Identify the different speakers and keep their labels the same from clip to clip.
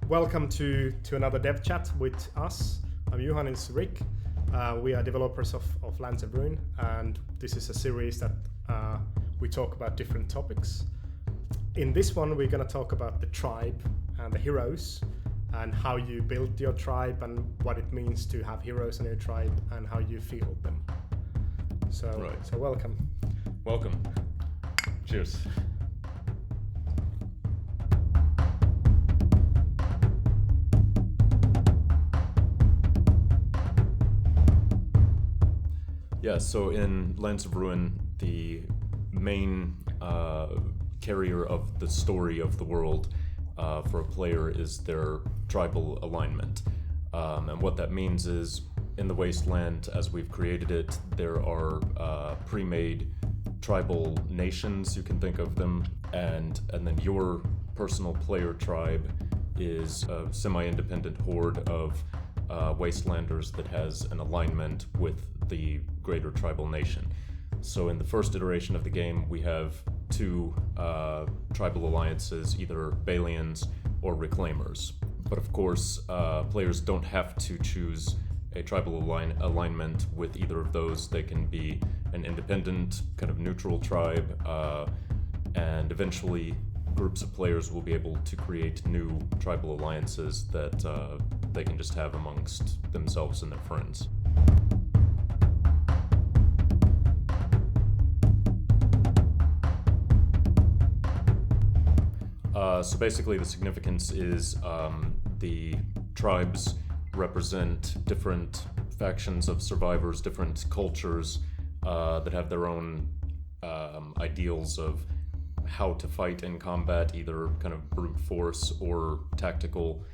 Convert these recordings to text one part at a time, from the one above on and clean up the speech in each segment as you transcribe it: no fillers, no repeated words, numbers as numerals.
Speaker 1: welcome to another dev chat with us. I'm Juhani, it's Rick. We are developers of Lands of Ruin, and this is a series that we talk about different topics. In this one, we're going to talk about the tribe and the heroes, and how you build your tribe, and what it means to have heroes in your tribe, and how you field them. So welcome.
Speaker 2: Welcome. Cheers. Yeah, so in Lands of Ruin, the main carrier of the story of the world for a player is their tribal alignment. And what that means is, in the Wasteland, as we've created it, there are pre-made tribal nations, you can think of them, and then your personal player tribe is a semi-independent horde of Wastelanders that has an alignment with the greater tribal nation. So in the first iteration of the game, we have two tribal alliances, either Balians or Reclaimers. But of course, players don't have to choose a tribal alignment with either of those. They can be an independent, kind of neutral tribe, and eventually groups of players will be able to create new tribal alliances that they can just have amongst themselves and their friends. So basically the significance is the tribes represent different factions of survivors, different cultures that have their own ideals of how to fight in combat, either kind of brute force or tactical.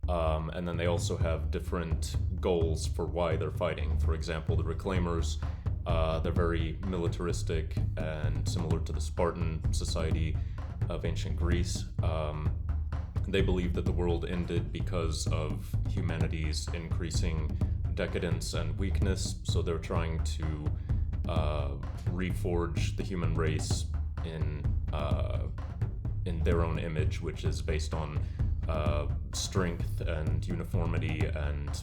Speaker 2: And then they also have different goals for why they're fighting. For example, the Reclaimers, they're very militaristic and similar to the Spartan society of ancient Greece. They believe that the world ended because of humanity's increasing decadence and weakness, so they're trying to reforge the human race in their own image, which is based on strength and uniformity and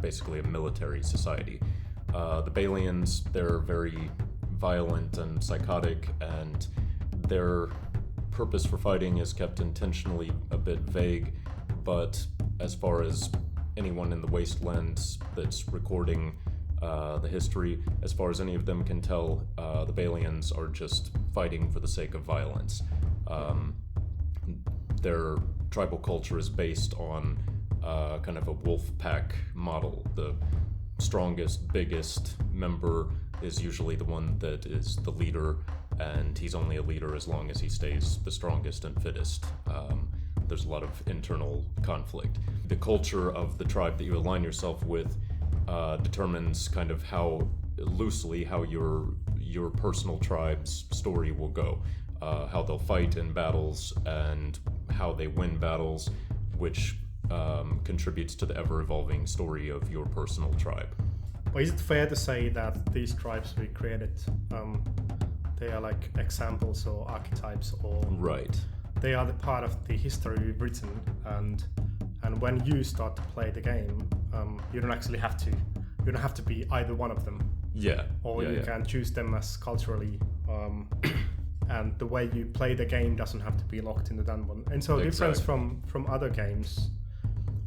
Speaker 2: basically a military society. The Balians, they're very violent and psychotic, and their purpose for fighting is kept intentionally a bit vague, but as far as anyone in the Wastelands that's recording the history, as far as any of them can tell, the Balians are just fighting for the sake of violence. Their tribal culture is based on kind of a wolf pack model. The strongest, biggest member is usually the one that is the leader, and he's only a leader as long as he stays the strongest and fittest. There's a lot of internal conflict. The culture of the tribe that you align yourself with determines kind of how loosely how your personal tribe's story will go, how they'll fight in battles and how they win battles, which contributes to the ever-evolving story of your personal tribe.
Speaker 1: Well, is it fair to say that these tribes we created, they are like examples or archetypes, or
Speaker 2: right?
Speaker 1: They are the part of the history we've written, and when you start to play the game, you don't actually have to. You don't have to be either one of them.
Speaker 2: Yeah.
Speaker 1: Or you can choose them as culturally, and the way you play the game doesn't have to be locked into that one. And so, difference from other games,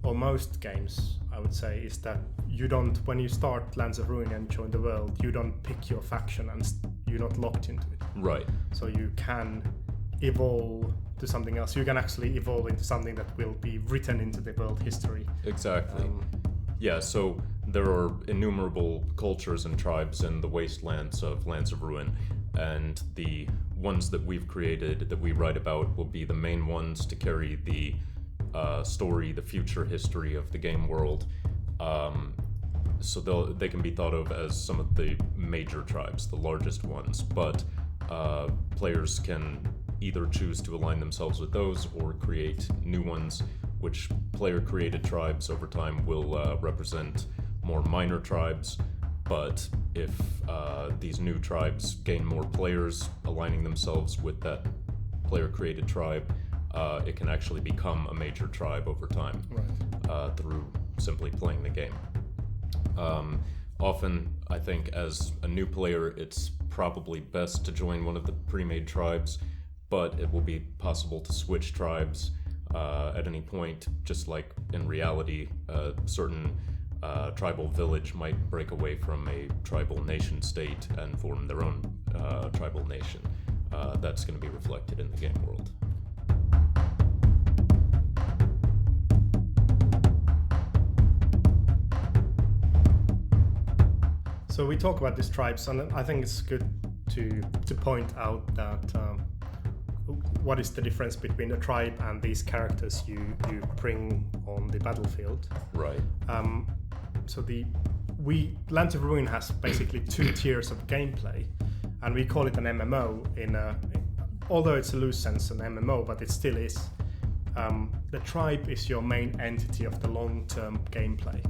Speaker 1: or most games, I would say, is that you don't, when you start Lands of Ruin and join the world, you don't pick your faction and you're not locked into it.
Speaker 2: Right.
Speaker 1: So you can evolve to something else. You can actually evolve into something that will be written into the world history.
Speaker 2: Exactly. Yeah, so there are innumerable cultures and tribes in the wastelands of Lands of Ruin, and the ones that we've created, that we write about, will be the main ones to carry the story, the future history of the game world. So they can be thought of as some of the major tribes, the largest ones, but players can either choose to align themselves with those or create new ones, which player-created tribes over time will represent more minor tribes. But if these new tribes gain more players aligning themselves with that player-created tribe, it can actually become a major tribe over time through simply playing the game. Often, I think, as a new player, it's probably best to join one of the pre-made tribes, but it will be possible to switch tribes at any point, just like in reality, a certain tribal village might break away from a tribal nation state and form their own tribal nation. That's going to be reflected in the game world.
Speaker 1: So we talk about these tribes, and I think it's good to point out that what is the difference between a tribe and these characters you bring on the battlefield.
Speaker 2: Right.
Speaker 1: So Lands of Ruin has basically 2 tiers of gameplay, and we call it an MMO although it's a loose sense an MMO, but it still is. The tribe is your main entity of the long-term gameplay.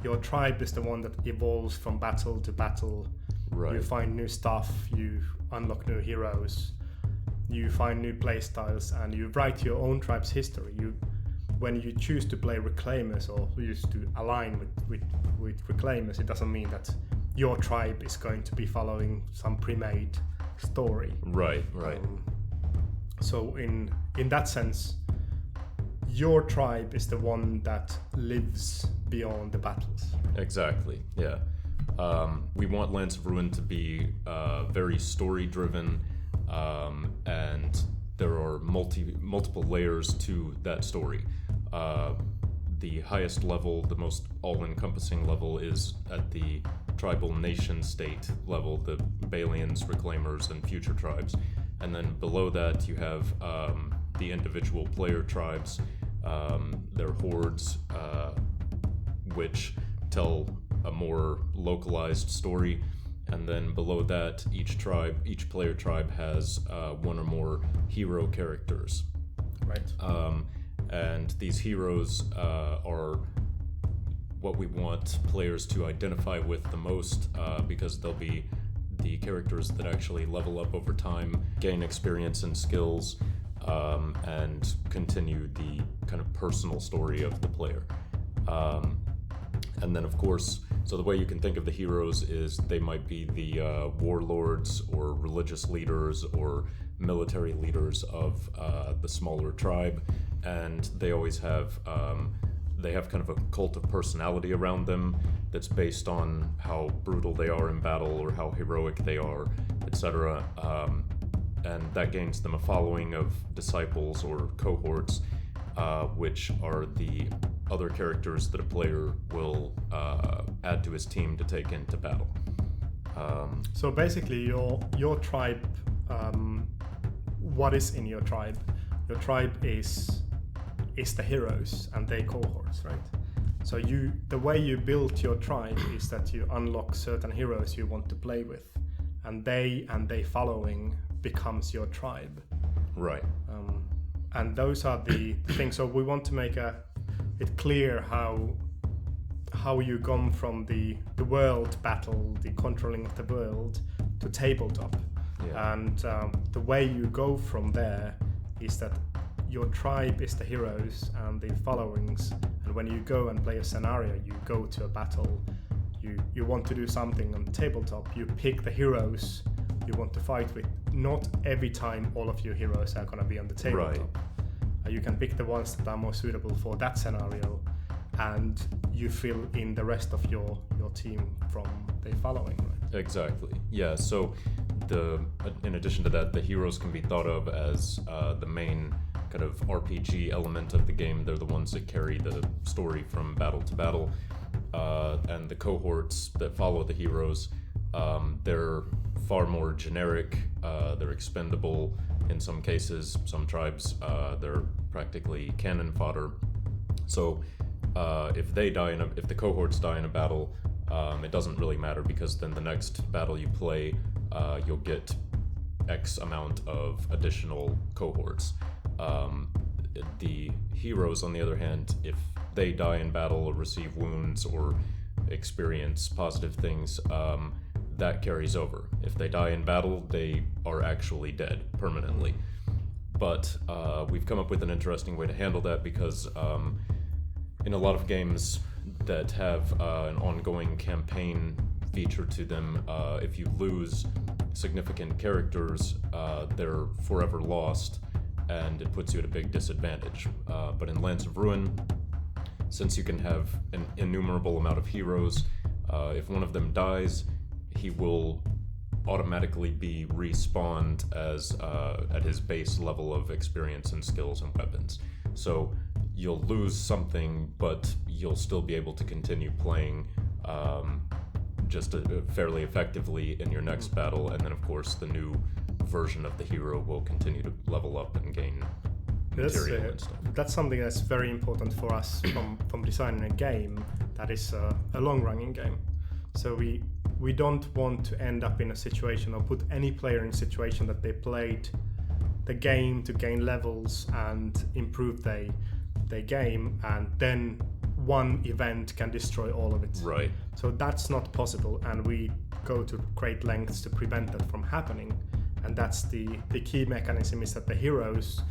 Speaker 1: Your tribe is the one that evolves from battle to battle.
Speaker 2: Right.
Speaker 1: You find new stuff, you unlock new heroes, you find new playstyles, and you write your own tribe's history. When you choose to play Reclaimers or choose to align with Reclaimers, it doesn't mean that your tribe is going to be following some pre-made story.
Speaker 2: Right.
Speaker 1: So in that sense, your tribe is the one that lives beyond the battles.
Speaker 2: Exactly, yeah. We want Lands of Ruin to be very story-driven, and there are multiple layers to that story. The highest level, the most all-encompassing level, is at the tribal nation-state level, the Balians, Reclaimers, and future tribes. And then below that, you have the individual player tribes, their hordes, which tell a more localized story. And then below that, each player tribe has one or more hero characters.
Speaker 1: Right.
Speaker 2: And these heroes are what we want players to identify with the most, because they'll be the characters that actually level up over time, gain experience and skills, and continue the kind of personal story of the player. And then, of course, so the way you can think of the heroes is they might be the warlords or religious leaders or military leaders of the smaller tribe, and they always have kind of a cult of personality around them that's based on how brutal they are in battle or how heroic they are, etc. And that gains them a following of disciples or cohorts, which are the other characters that a player will add to his team to take into battle.
Speaker 1: So basically, your tribe, what is in your tribe? Your tribe is the heroes and their cohorts, right? So the way you build your tribe is that you unlock certain heroes you want to play with, and they following becomes your tribe.
Speaker 2: Right.
Speaker 1: And those are the things. So we want to make it clear how you come from the world battle, the controlling of the world, to tabletop.
Speaker 2: Yeah.
Speaker 1: And the way you go from there is that your tribe is the heroes and the followings, and when you go and play a scenario, you go to a battle, you want to do something on tabletop, you pick the heroes you want to fight with. Not every time all of your heroes are going to be on the tabletop.
Speaker 2: Right.
Speaker 1: You can pick the ones that are more suitable for that scenario, and you fill in the rest of your team from the following, right?
Speaker 2: Exactly. Yeah. So in addition to that, the heroes can be thought of as the main kind of RPG element of the game. They're the ones that carry the story from battle to battle, and the cohorts that follow the heroes, they're far more generic. They're expendable in some cases. Some tribes, they're practically cannon fodder. So if the cohorts die in a battle, it doesn't really matter, because then the next battle you play, you'll get X amount of additional cohorts. The heroes, on the other hand, if they die in battle or receive wounds or experience positive things, that carries over. If they die in battle, they are actually dead permanently. but we've come up with an interesting way to handle that because in a lot of games that have an ongoing campaign feature to them, if you lose significant characters, they're forever lost, and it puts you at a big disadvantage. But in Lance of Ruin, since you can have an innumerable amount of heroes, if one of them dies, he will automatically be respawned as at his base level of experience and skills and weapons. So you'll lose something, but you'll still be able to continue playing just fairly effectively in your next battle, and then of course the new version of the hero will continue to level up and gain material and stuff.
Speaker 1: That's something that's very important for us from designing a game that is a long-running game. So we don't want to end up in a situation or put any player in a situation that they played the game to gain levels and improve their game, and then one event can destroy all of it.
Speaker 2: Right.
Speaker 1: So that's not possible, and we go to great lengths to prevent that from happening. And that's the key mechanism, is that the heroes,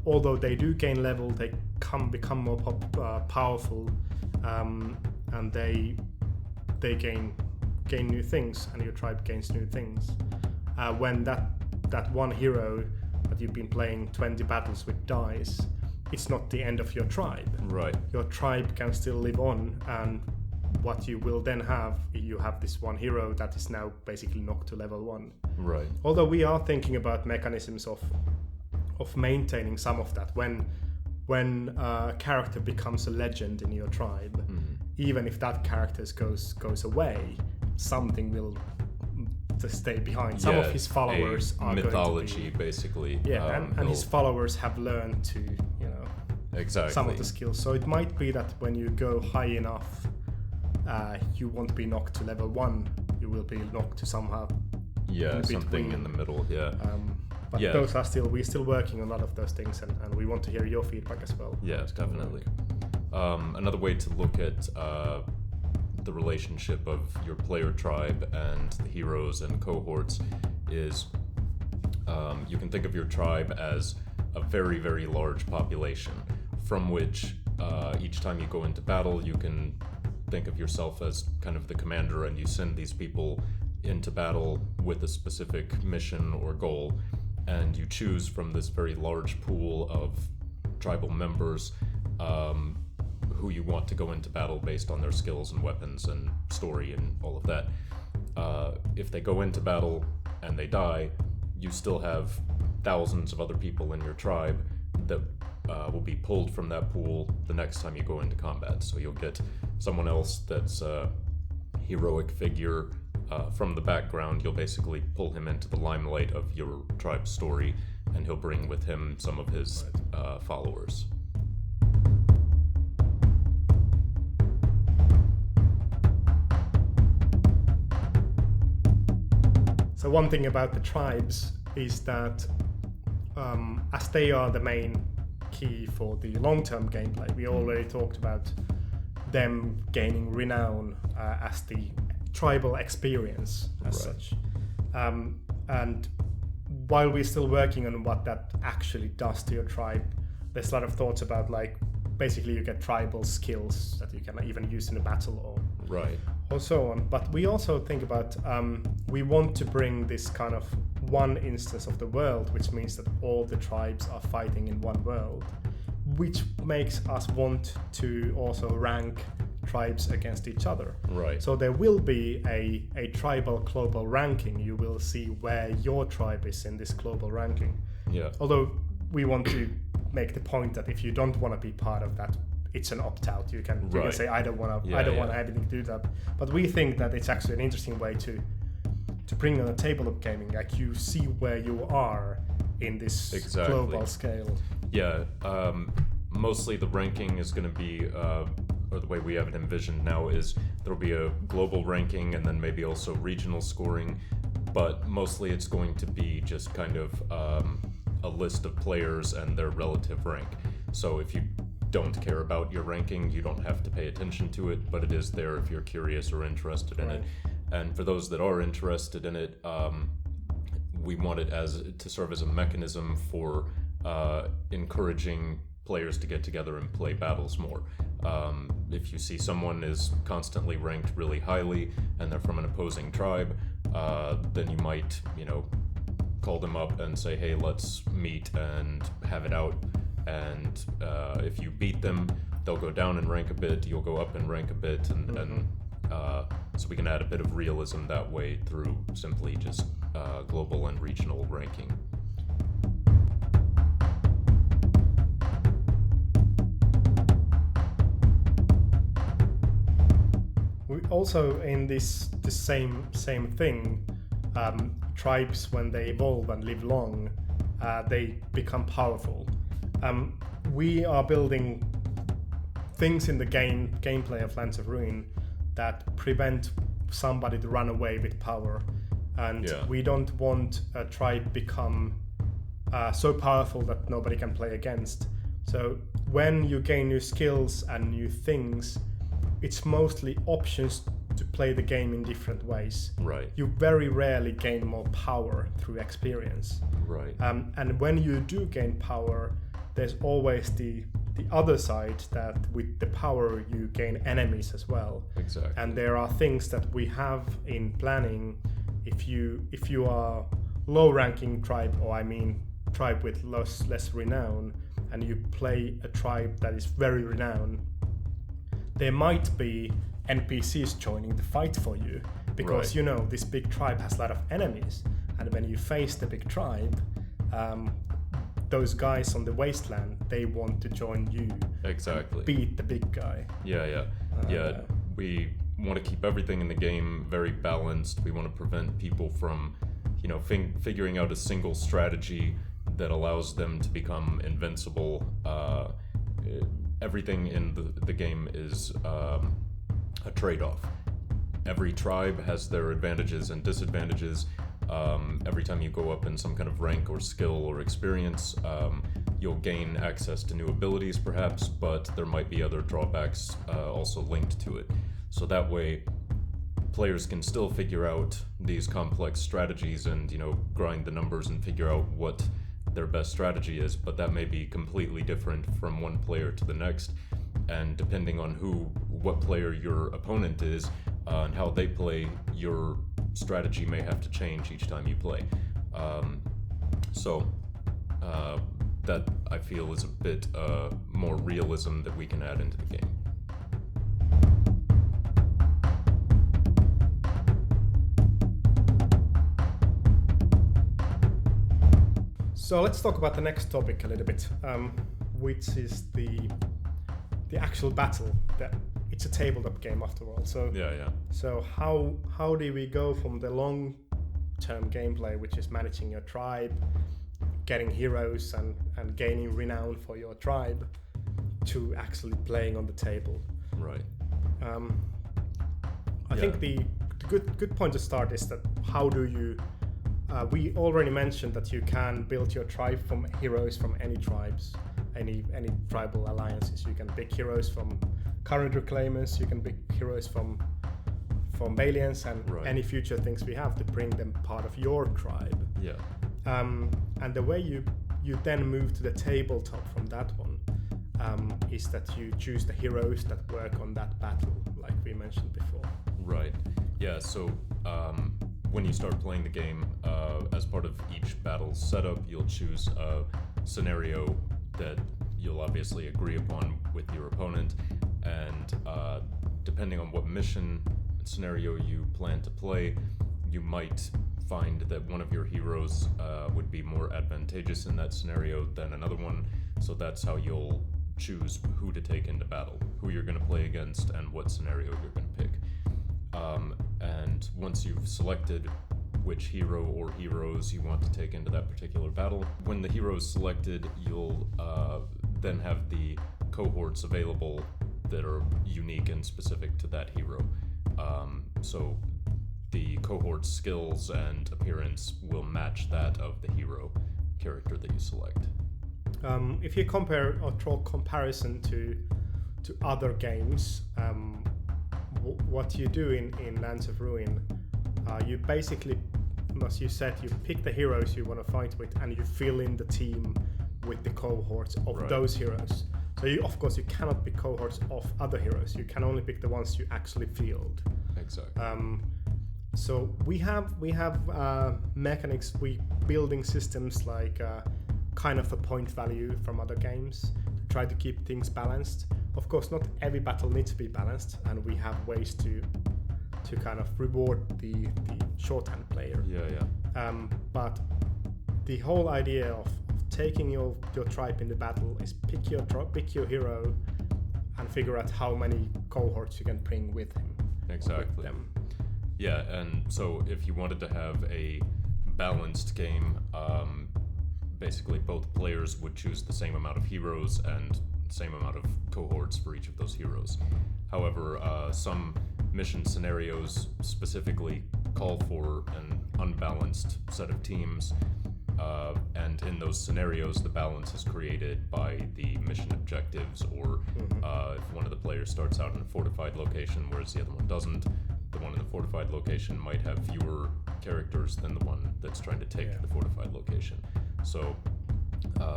Speaker 1: although they do gain level, they become more powerful, and they gain new things, and your tribe gains new things. When that one hero that you've been playing 20 battles with dies, it's not the end of your tribe.
Speaker 2: Right.
Speaker 1: Your tribe can still live on, and what you will then have, you have this one hero that is now basically knocked to level 1.
Speaker 2: Right.
Speaker 1: Although we are thinking about mechanisms of maintaining some of that. When a character becomes a legend in your tribe, even if that character goes away, something will to stay behind. Some of his followers are
Speaker 2: mythology,
Speaker 1: going to be,
Speaker 2: basically.
Speaker 1: Yeah, and his followers have learned to,
Speaker 2: exactly,
Speaker 1: some of the skills. So it might be that when you go high enough, you won't be knocked to level 1. You will be knocked to somehow.
Speaker 2: Yeah, something in the middle. Yeah.
Speaker 1: But those are we're still working on a lot of those things, and we want to hear your feedback as well.
Speaker 2: Yes, definitely. Another way to look at the relationship of your player tribe and the heroes and cohorts is you can think of your tribe as a very, very large population from which each time you go into battle, you can think of yourself as kind of the commander, and you send these people into battle with a specific mission or goal, and you choose from this very large pool of tribal members who you want to go into battle based on their skills and weapons and story and all of that. If they go into battle and they die, you still have thousands of other people in your tribe that will be pulled from that pool the next time you go into combat. So you'll get someone else that's a heroic figure from the background. You'll basically pull him into the limelight of your tribe's story, and he'll bring with him some of his followers.
Speaker 1: So one thing about the tribes is that as they are the main key for the long-term gameplay, we already talked about them gaining renown as the tribal experience as such. And while we're still working on what that actually does to your tribe, there's a lot of thoughts about, like, basically you get tribal skills that you can even use in a battle or so on. But we also think about we want to bring this kind of one instance of the world, which means that all the tribes are fighting in one world, which makes us want to also rank tribes against each other.
Speaker 2: Right.
Speaker 1: So there will be a tribal global ranking. You will see where your tribe is in this global ranking.
Speaker 2: Yeah.
Speaker 1: Although we want to make the point that if you don't want to be part of that, it's an opt-out. You can say, I don't want to want anything to do that. But we think that it's actually an interesting way to bring on a tabletop gaming. Like, you see where you are in this global scale.
Speaker 2: Yeah. Mostly the ranking is going to be, or the way we have it envisioned now is there'll be a global ranking and then maybe also regional scoring, but mostly it's going to be just kind of a list of players and their relative rank. So if you don't care about your ranking, you don't have to pay attention to it, but it is there if you're curious or interested in it. And for those that are interested in it, we want it to serve as a mechanism for encouraging players to get together and play battles more. If you see someone is constantly ranked really highly and they're from an opposing tribe, then you might, call them up and say, hey, let's meet and have it out. And if you beat them, they'll go down in rank a bit, you'll go up in rank a bit, and so we can add a bit of realism that way through simply just global and regional ranking.
Speaker 1: We also, in this same thing, tribes, when they evolve and live long, they become powerful. We are building things in the gameplay of Lands of Ruin that prevent somebody to run away with power, and we don't want a tribe become so powerful that nobody can play against. So when you gain new skills and new things, it's mostly options to play the game in different ways.
Speaker 2: Right.
Speaker 1: You very rarely gain more power through experience.
Speaker 2: Right.
Speaker 1: And when you do gain power, there's always the other side, that with the power you gain enemies as well.
Speaker 2: Exactly.
Speaker 1: And there are things that we have in planning. If you are low-ranking tribe, or I mean tribe with less renown, and you play a tribe that is very renowned, there might be NPCs joining the fight for you, because this big tribe has a lot of enemies, and when you face the big tribe, those guys on the wasteland, they want to join you.
Speaker 2: Exactly.
Speaker 1: Beat the big guy.
Speaker 2: Yeah. We want to keep everything in the game very balanced. We want to prevent people from, figuring out a single strategy that allows them to become invincible. Everything in the game is a trade-off. Every tribe has their advantages and disadvantages. Every time you go up in some kind of rank or skill or experience, you'll gain access to new abilities perhaps, but there might be other drawbacks also linked to it. So that way, players can still figure out these complex strategies and, grind the numbers and figure out what their best strategy is, but that may be completely different from one player to the next, and depending on what player your opponent is and how they play, your strategy may have to change each time you play. So that I feel is a bit more realism that we can add into the game.
Speaker 1: So let's talk about the next topic a little bit, which is the actual battle. It's a tabletop game after all. So So how do we go from the long-term gameplay, which is managing your tribe, getting heroes and gaining renown for your tribe, to actually playing on the table?
Speaker 2: Right.
Speaker 1: I think the good point to start is that how do you we already mentioned that you can build your tribe from heroes from any tribes, any tribal alliances. You can pick heroes from current reclaimers, you can pick heroes from Balians, and any future things we have to bring them part of your tribe.
Speaker 2: Yeah.
Speaker 1: And the way you then move to the tabletop from that one is that you choose the heroes that work on that battle, like we mentioned before.
Speaker 2: Right. Yeah, so when you start playing the game, as part of each battle setup, you'll choose a scenario that you'll obviously agree upon with your opponent, and depending on what mission scenario you plan to play, you might find that one of your heroes would be more advantageous in that scenario than another one, so that's how you'll choose who to take into battle, who you're going to play against, and what scenario you're going to pick. And once you've selected which hero or heroes you want to take into that particular battle, when the hero is selected, you'll then have the cohorts available that are unique and specific to that hero. So the cohort skills and appearance will match that of the hero character that you select.
Speaker 1: If you compare or draw comparison to other games, what you do in Lands of Ruin, you basically, as you said, you pick the heroes you want to fight with, and you fill in the team with the cohorts of
Speaker 2: Right.
Speaker 1: those heroes. So of course you cannot pick cohorts of other heroes. You can only pick the ones you actually field.
Speaker 2: Exactly.
Speaker 1: So we have mechanics. We building systems like kind of a point value from other games to try to keep things balanced. Of course, not every battle needs to be balanced, and we have ways to kind of reward the shorthand player.
Speaker 2: Yeah.
Speaker 1: But the whole idea of taking your tribe in the battle is pick your hero and figure out how many cohorts you can bring with him.
Speaker 2: Exactly.
Speaker 1: With them.
Speaker 2: Yeah, and so if you wanted to have a balanced game, basically both players would choose the same amount of heroes and same amount of cohorts for each of those heroes. However, some mission scenarios specifically call for an unbalanced set of teams, and in those scenarios the balance is created by the mission objectives, or if one of the players starts out in a fortified location whereas the other one doesn't, the one in the fortified location might have fewer characters than the one that's trying to take the fortified location. So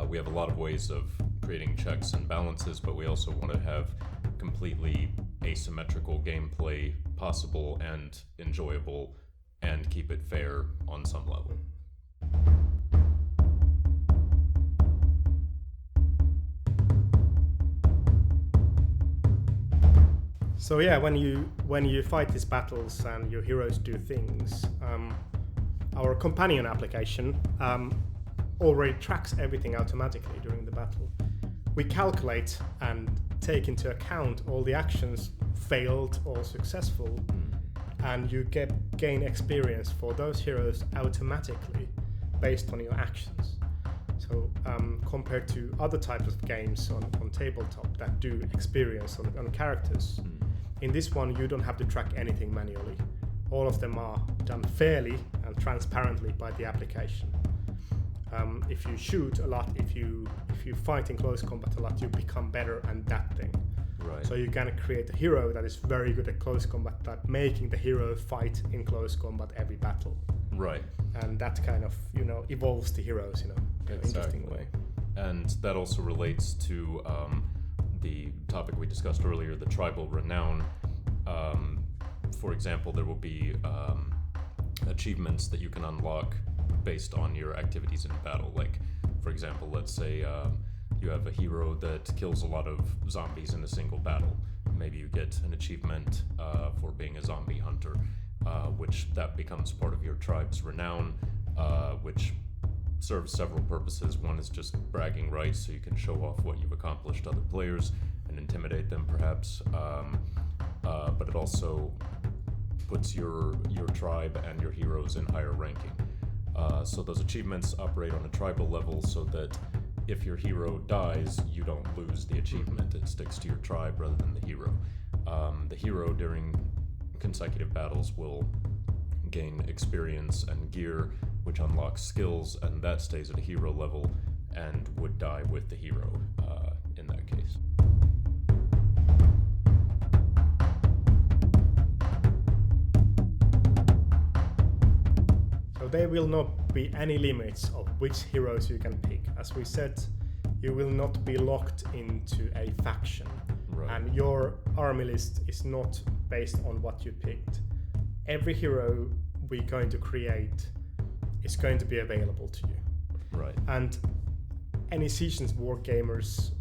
Speaker 2: we have a lot of ways of creating checks and balances, but we also want to have completely asymmetrical gameplay possible and enjoyable, and keep it fair on some level.
Speaker 1: So yeah, when you fight these battles and your heroes do things, our companion application already tracks everything automatically during the battle. We calculate and take into account all the actions, failed or successful, and you gain experience for those heroes automatically based on your actions. So compared to other types of games on tabletop that do experience on characters, in this one you don't have to track anything manually. All of them are done fairly and transparently by the application. If you shoot a lot, if you fight in close combat a lot, you become better at that thing.
Speaker 2: Right.
Speaker 1: So you can create a hero that is very good at close combat, that making the hero fight in close combat every battle.
Speaker 2: Right.
Speaker 1: And that kind of evolves the heroes in an interesting way.
Speaker 2: And that also relates to the topic we discussed earlier, the tribal renown. For example, there will be achievements that you can unlock based on your activities in battle. Like, for example, let's say you have a hero that kills a lot of zombies in a single battle. Maybe you get an achievement for being a zombie hunter, which that becomes part of your tribe's renown, which serves several purposes. One is just bragging rights, so you can show off what you've accomplished to other players and intimidate them, perhaps. But it also puts your tribe and your heroes in higher ranking. So those achievements operate on a tribal level, so that if your hero dies, you don't lose the achievement. It sticks to your tribe rather than the hero. The hero during consecutive battles will gain experience and gear, which unlocks skills, and that stays at a hero level and would die with the hero in that case.
Speaker 1: So there will not be any limits of which heroes you can pick. As we said, you will not be locked into a faction.
Speaker 2: Right.
Speaker 1: And your army list is not based on what you picked. Every hero we're going to create is going to be available to you.
Speaker 2: Right.
Speaker 1: And any Seasons war gamers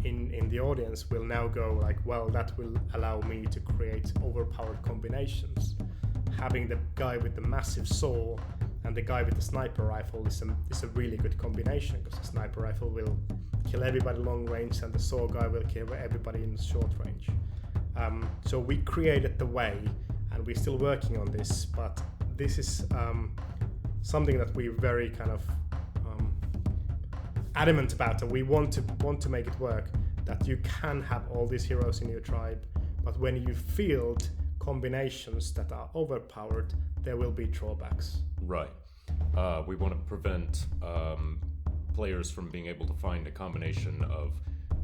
Speaker 1: in the audience will now go like, well, that will allow me to create overpowered combinations. Having the guy with the massive saw and the guy with the sniper rifle is a really good combination, because the sniper rifle will kill everybody long range and the saw guy will kill everybody in short range. So we created the way, and we're still working on this, but this is something that we're very kind of adamant about, and we want to make it work, that you can have all these heroes in your tribe, but when you field combinations that are overpowered, there will be drawbacks.
Speaker 2: Right. We want to prevent players from being able to find a combination of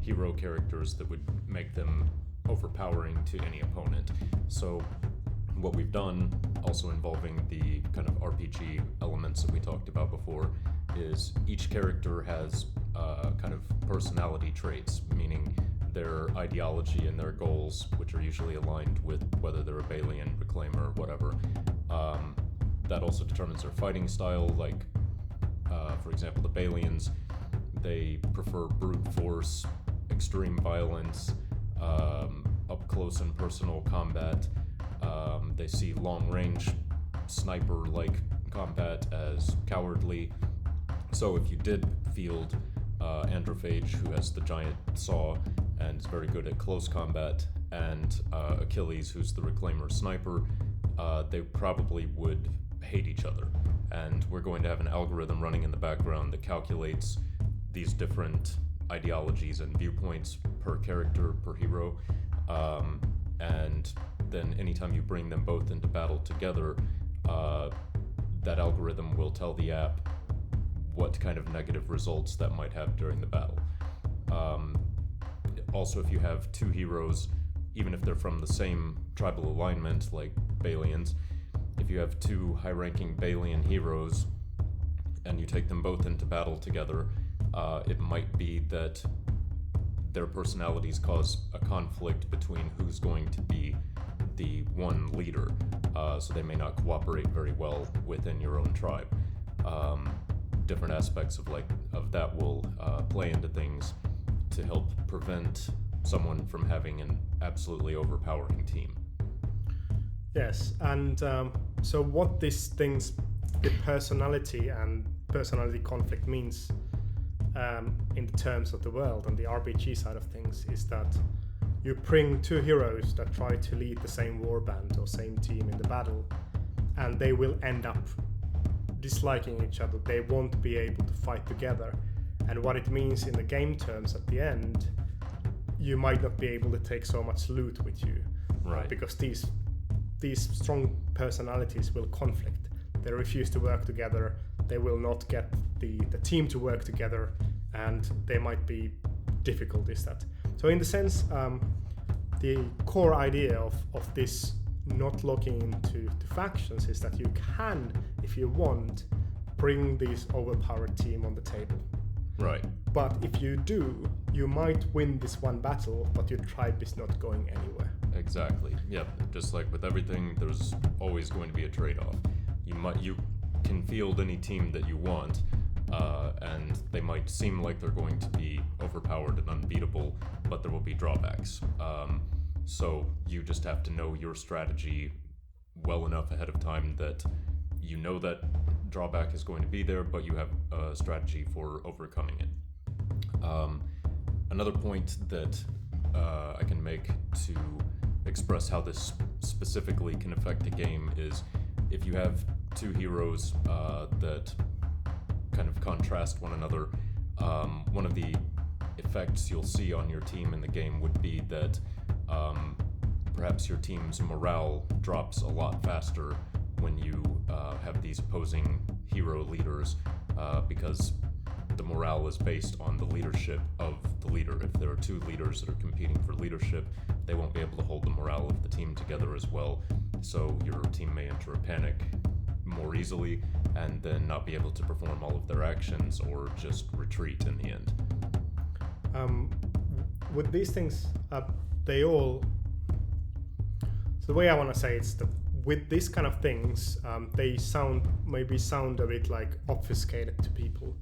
Speaker 2: hero characters that would make them overpowering to any opponent. So what we've done, also involving the kind of RPG elements that we talked about before, is each character has kind of personality traits, meaning their ideology and their goals, which are usually aligned with whether they're a Balian, Reclaimer, whatever. That also determines their fighting style. Like, for example, the Balians, they prefer brute force, extreme violence, up close and personal combat. They see long-range sniper-like combat as cowardly. So if you did field Androphage, who has the giant saw and is very good at close combat, and Achilles, who's the Reclaimer sniper, they probably would hate each other. And we're going to have an algorithm running in the background that calculates these different ideologies and viewpoints per character, per hero. And then anytime you bring them both into battle together, that algorithm will tell the app what kind of negative results that might have during the battle. Also, if you have two heroes, even if they're from the same tribal alignment, like Balians, if you have two high-ranking Balian heroes and you take them both into battle together, it might be that their personalities cause a conflict between who's going to be the one leader, so they may not cooperate very well within your own tribe. Different aspects of that will play into things to help prevent someone from having an absolutely overpowering team.
Speaker 1: Yes, and so what these things, the personality and personality conflict means in the terms of the world and the RPG side of things, is that you bring two heroes that try to lead the same warband or same team in the battle, and they will end up disliking each other. They won't be able to fight together. And what it means in the game terms at the end, you might not be able to take so much loot with you,
Speaker 2: right?
Speaker 1: Because these strong personalities will conflict. They refuse to work together. They will not get the team to work together, and there might be difficulties that. So in the sense, the core idea of this not looking into factions is that you can, if you want, bring this overpowered team on the table.
Speaker 2: Right.
Speaker 1: But if you do, you might win this one battle, but your tribe is not going anywhere.
Speaker 2: Exactly. Yeah. Just like with everything, there's always going to be a trade-off. You can field any team that you want, and they might seem like they're going to be overpowered and unbeatable, but there will be drawbacks. So you just have to know your strategy well enough ahead of time that you know that drawback is going to be there, but you have a strategy for overcoming it. Another point that I can make to express how this specifically can affect the game is if you have two heroes that kind of contrast one another, one of the effects you'll see on your team in the game would be that perhaps your team's morale drops a lot faster when you have these opposing hero leaders, because the morale is based on the leadership of the leader. If there are two leaders that are competing for leadership, they won't be able to hold the morale of the team together as well, so your team may enter a panic more easily and then not be able to perform all of their actions or just retreat in the end.
Speaker 1: With these things, they all... So the way I want to say it's that with these kind of things, they maybe sound a bit like obfuscated to people,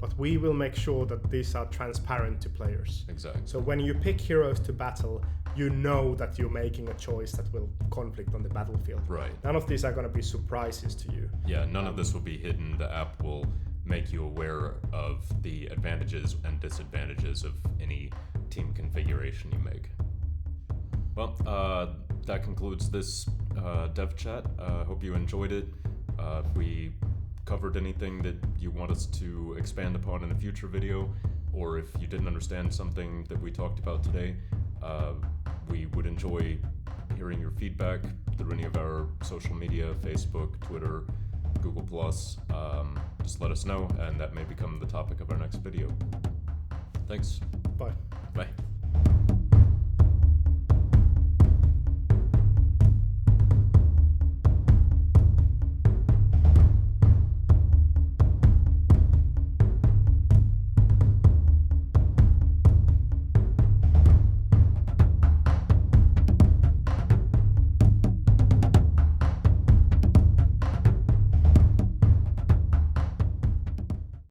Speaker 1: but we will make sure that these are transparent to players.
Speaker 2: Exactly.
Speaker 1: So when you pick heroes to battle, you know that you're making a choice that will conflict on the battlefield.
Speaker 2: Right.
Speaker 1: None of these are going to be surprises to you.
Speaker 2: Yeah, none of this will be hidden. The app will make you aware of the advantages and disadvantages of any team configuration you make. Well, that concludes this dev chat. Hope you enjoyed it. If we covered anything that you want us to expand upon in a future video, or if you didn't understand something that we talked about today, we would enjoy hearing your feedback through any of our social media, Facebook, Twitter, Google+. Just let us know, and that may become the topic of our next video. Thanks.
Speaker 1: Bye.
Speaker 2: Bye.